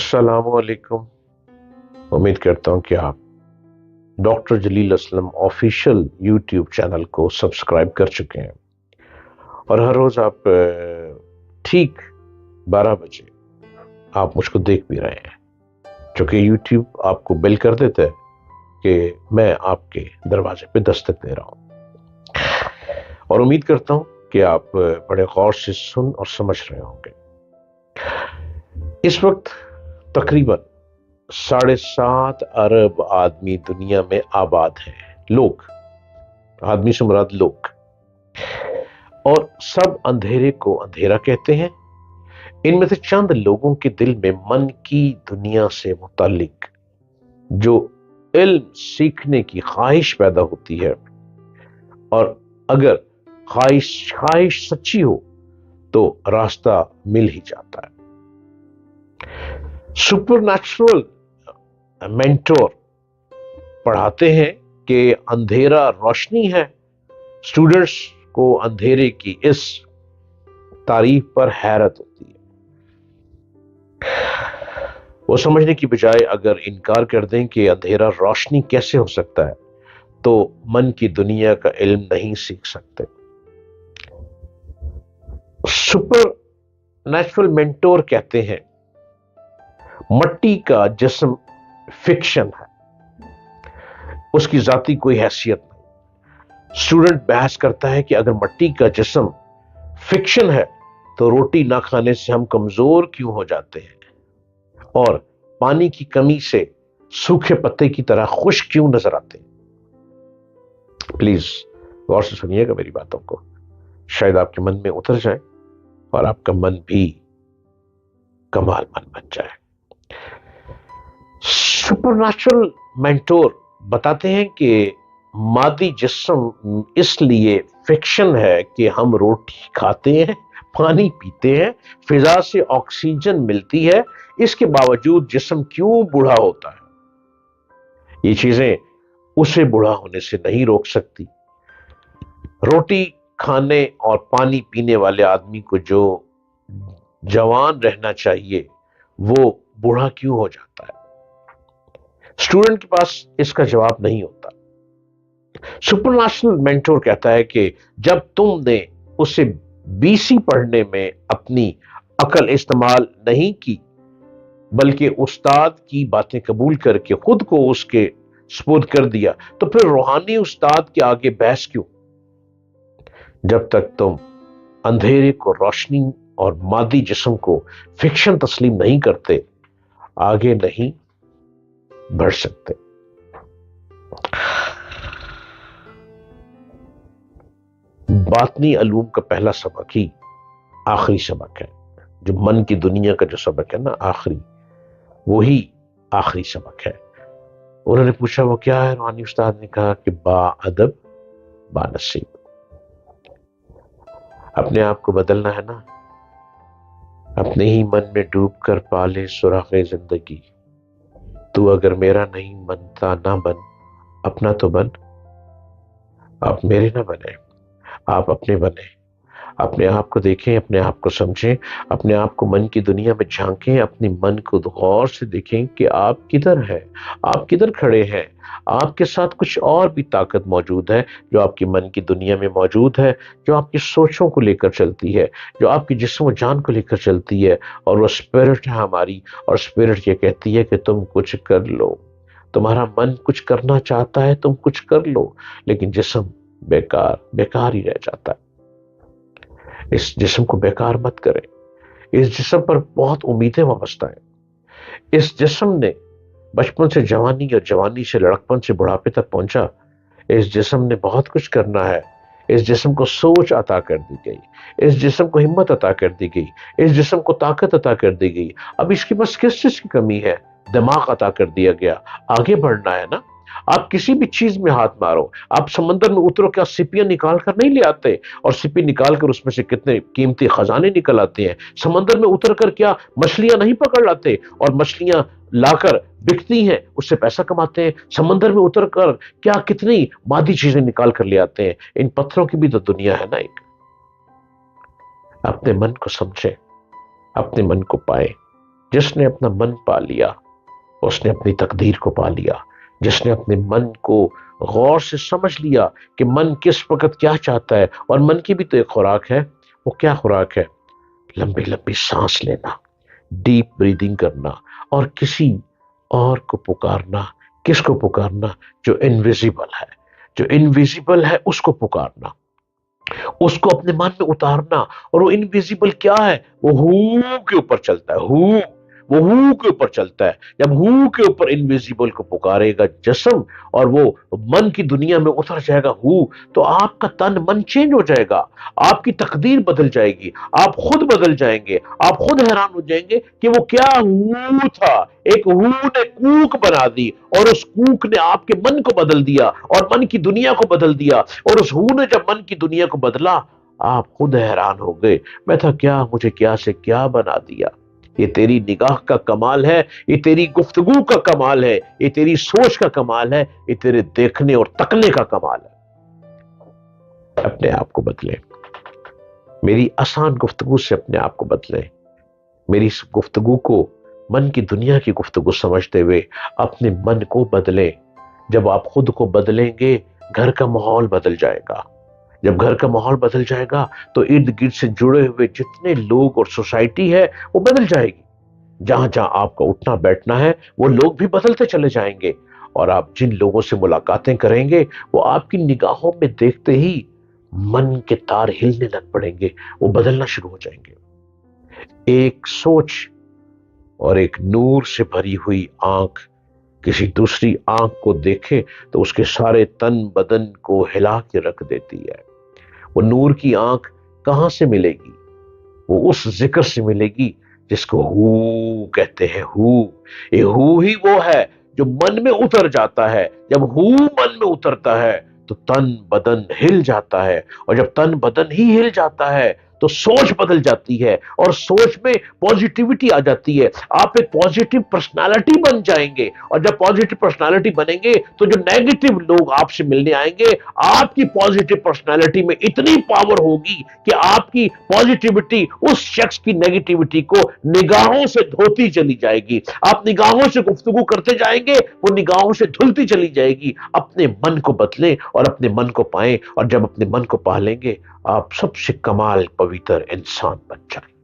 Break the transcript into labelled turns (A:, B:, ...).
A: अस्सलाम वालेकुम। उम्मीद करता हूं कि आप डॉक्टर जलील असलम ऑफिशियल यूट्यूब चैनल को सब्सक्राइब कर चुके हैं और हर रोज आप ठीक 12 बजे आप मुझको देख भी रहे हैं, क्योंकि यूट्यूब आपको बेल कर देता है कि मैं आपके दरवाजे पे दस्तक दे रहा हूं। और उम्मीद करता हूं कि आप बड़े गौर से सुन और समझ रहे होंगे। इस वक्त तकरीबन 7.5 अरब आदमी दुनिया में आबाद हैं। लोग, आदमी से मुराद लोग, और सब अंधेरे को अंधेरा कहते हैं। इनमें से चंद लोगों के दिल में मन की दुनिया से मुतालिक जो इल्म सीखने की ख्वाहिश पैदा होती है, और अगर ख्वाहिश सच्ची हो तो रास्ता मिल ही जाता है। सुपरनैचुरल मेंटोर पढ़ाते हैं कि अंधेरा रोशनी है। स्टूडेंट्स को अंधेरे की इस तारीफ पर हैरत होती है। वो समझने की बजाय अगर इनकार कर दें कि अंधेरा रोशनी कैसे हो सकता है, तो मन की दुनिया का इल्म नहीं सीख सकते। सुपर नेचुरल मेंटोर कहते हैं मट्टी का जिस्म फिक्शन है, उसकी जाती कोई हैसियत नहीं। स्टूडेंट बहस करता है कि अगर मट्टी का जिस्म फिक्शन है तो रोटी ना खाने से हम कमजोर क्यों हो जाते हैं, और पानी की कमी से सूखे पत्ते की तरह खुश क्यों नजर आते हैं। प्लीज गौर से सुनिएगा मेरी बातों को, शायद आपके मन में उतर जाए और आपका मन भी कमाल मन बन जाए। सुपरनैचुरल मेंटोर बताते हैं कि मादी जिस्म इसलिए फिक्शन है कि हम रोटी खाते हैं, पानी पीते हैं, फिजा से ऑक्सीजन मिलती है, इसके बावजूद जिस्म क्यों बूढ़ा होता है। ये चीजें उसे बूढ़ा होने से नहीं रोक सकती। रोटी खाने और पानी पीने वाले आदमी को जो जवान रहना चाहिए वो बूढ़ा क्यों हो जाता है। स्टूडेंट के पास इसका जवाब नहीं होता। सुपरनैचुरल मेंटोर कहता है कि जब तुमने उसे बीसी पढ़ने में अपनी अकल इस्तेमाल नहीं की, बल्कि उस्ताद की बातें कबूल करके खुद को उसके स्पुर्द कर दिया, तो फिर रूहानी उस्ताद के आगे बहस क्यों। जब तक तुम अंधेरे को रोशनी और मादी जिस्म को फिक्शन तस्लीम नहीं करते, आगे नहीं बढ़ सकते। बातनी अलूम का पहला सबक ही आखिरी सबक है। जो मन की दुनिया का जो सबक है ना, आखिरी, वो ही आखिरी सबक है। उन्होंने पूछा वो क्या है। रूहानी उस्ताद ने कहा कि बाअदब बानसीब। अपने आप को बदलना है ना, अपने ही मन में डूब कर पाले सुराखे जिंदगी। तू अगर मेरा नहीं बनता ना बन, अपना तो बन। आप मेरे ना बने, आप अपने बने। अपने आप को देखें, अपने आप को समझें, अपने आप को मन की दुनिया में झांकें, अपने मन को गौर से देखें कि आप किधर हैं, आप किधर खड़े हैं। आपके साथ कुछ और भी ताकत मौजूद है जो आपकी मन की दुनिया में मौजूद है, जो आपकी सोचों को लेकर चलती है, जो आपकी जिस्म जान को लेकर चलती है, और वो स्पिरिट है हमारी। और स्पिरिट ये कहती है कि तुम कुछ कर लो। तुम्हारा मन कुछ करना चाहता है, तुम कुछ कर लो, लेकिन जिस्म बेकार बेकार ही रह जाता है। इस जिस्म को बेकार मत करें। इस जिस्म पर बहुत उम्मीदें वाबस्ता हैं। इस जिस्म ने बचपन से जवानी और जवानी से लड़कपन से बुढ़ापे तक पहुंचा। इस जिस्म ने बहुत कुछ करना है। इस जिस्म को सोच अता कर दी गई, इस जिस्म को हिम्मत अता कर दी गई, इस जिस्म को ताकत अता कर दी गई। अब इसके पास किस चीज की कमी है। दिमाग अता कर दिया गया, आगे बढ़ना है ना। आप किसी भी चीज में हाथ मारो, आप समंदर में उतरो, क्या सिपियां निकाल कर नहीं ले आते, और सिपी निकाल कर उसमें से कितने कीमती खजाने निकल आते हैं। समंदर में उतर कर क्या मछलियां नहीं पकड़ लाते, और मछलियां लाकर बिकती हैं, उससे पैसा कमाते हैं। समंदर में उतर कर क्या कितनी मादी चीजें निकाल कर ले आते हैं। इन पत्थरों की भी तो दुनिया है ना एक। अपने मन को समझें, अपने मन को पाए, جس نے اپنا من پا لیا اس نے اپنی تقدیر کو پا لیا. جس نے اپنے من کو غور سے سمجھ لیا کہ من کس وقت کیا چاہتا ہے، اور من کی بھی تو ایک خوراک ہے. وہ کیا خوراک ہے؟ لمبی لمبی سانس لینا، ڈیپ بریدنگ کرنا، اور کسی اور کو پکارنا. کس کو پکارنا؟ جو انویزیبل ہے. جو انویزیبل ہے اس کو پکارنا، اس کو اپنے من میں اتارنا. اور وہ انویزیبل کیا ہے؟ وہ ہو کے اوپر چلتا ہے. وہ ہو کے اوپر چلتا ہے. جب ہو کے اوپر انویزیبل کو پکارے گا جسم، اور وہ من کی دنیا میں اتر جائے گا ہو، تو آپ کا تن من چینج ہو جائے گا. آپ کی تقدیر بدل جائے گی. آپ خود بدل جائیں گے. آپ خود حیران ہو جائیں گے کہ وہ کیا ہو تھا. ایک ہو نے کوک بنا دی، اور اس کوک نے آپ کے من کو بدل دیا اور من کی دنیا کو بدل دیا. اور اس ہو نے جب من کی دنیا کو بدلا، آپ خود حیران ہو گئے. میں تھا کیا، مجھے کیا سے کیا بنا دیا. یہ تیری نگاہ کا کمال ہے، یہ تیری گفتگو کا کمال ہے، یہ تیری سوچ کا کمال ہے، یہ تیرے دیکھنے اور تکنے کا کمال ہے. اپنے آپ کو بدلیں. میری آسان گفتگو سے اپنے آپ کو بدلیں. میری اس گفتگو کو من کی دنیا کی گفتگو سمجھتے ہوئے اپنے من کو بدلیں. جب آپ خود کو بدلیں گے، گھر کا ماحول بدل جائے گا. جب گھر کا ماحول بدل جائے گا تو ارد گرد سے جڑے ہوئے جتنے لوگ اور سوسائٹی ہے وہ بدل جائے گی. جہاں جہاں آپ کا اٹھنا بیٹھنا ہے وہ لوگ بھی بدلتے چلے جائیں گے. اور آپ جن لوگوں سے ملاقاتیں کریں گے وہ آپ کی نگاہوں میں دیکھتے ہی من کے تار ہلنے لگ پڑیں گے، وہ بدلنا شروع ہو جائیں گے. ایک سوچ اور ایک نور سے بھری ہوئی آنکھ کسی دوسری آنکھ کو دیکھے تو اس کے سارے تن بدن کو ہلا کے رکھ دیتی ہے. وہ نور کی آنکھ کہاں سے ملے گی؟ وہ اس ذکر سے ملے گی جس کو ہو کہتے ہیں. یہ ہو ہی وہ ہے جو من میں اتر جاتا ہے. جب ہو من میں اترتا ہے تو تن بدن ہل جاتا ہے، اور جب تن بدن ہی ہل جاتا ہے تو سوچ بدل جاتی ہے، اور سوچ میں پوزیٹیوٹی آ جاتی ہے. آپ ایک پوزیٹیو پرسنالٹی بن جائیں گے، اور جب پوزیٹیو پرسنالٹی بنیں گے تو جو نیگیٹو لوگ آپ سے ملنے آئیں گے، آپ کی پوزیٹیو پرسنالٹی میں اتنی پاور ہوگی کہ آپ کی پوزیٹیوٹی اس شخص کی نیگیٹیوٹی کو نگاہوں سے دھوتی چلی جائے گی. آپ نگاہوں سے گفتگو کرتے جائیں گے، وہ نگاہوں سے دھلتی چلی جائے گی. اپنے من کو بدلیں اور اپنے من کو پائیں، اور جب اپنے من کو پا لیں گے آپ سب سے کمال پویتر انسان بن جائیں.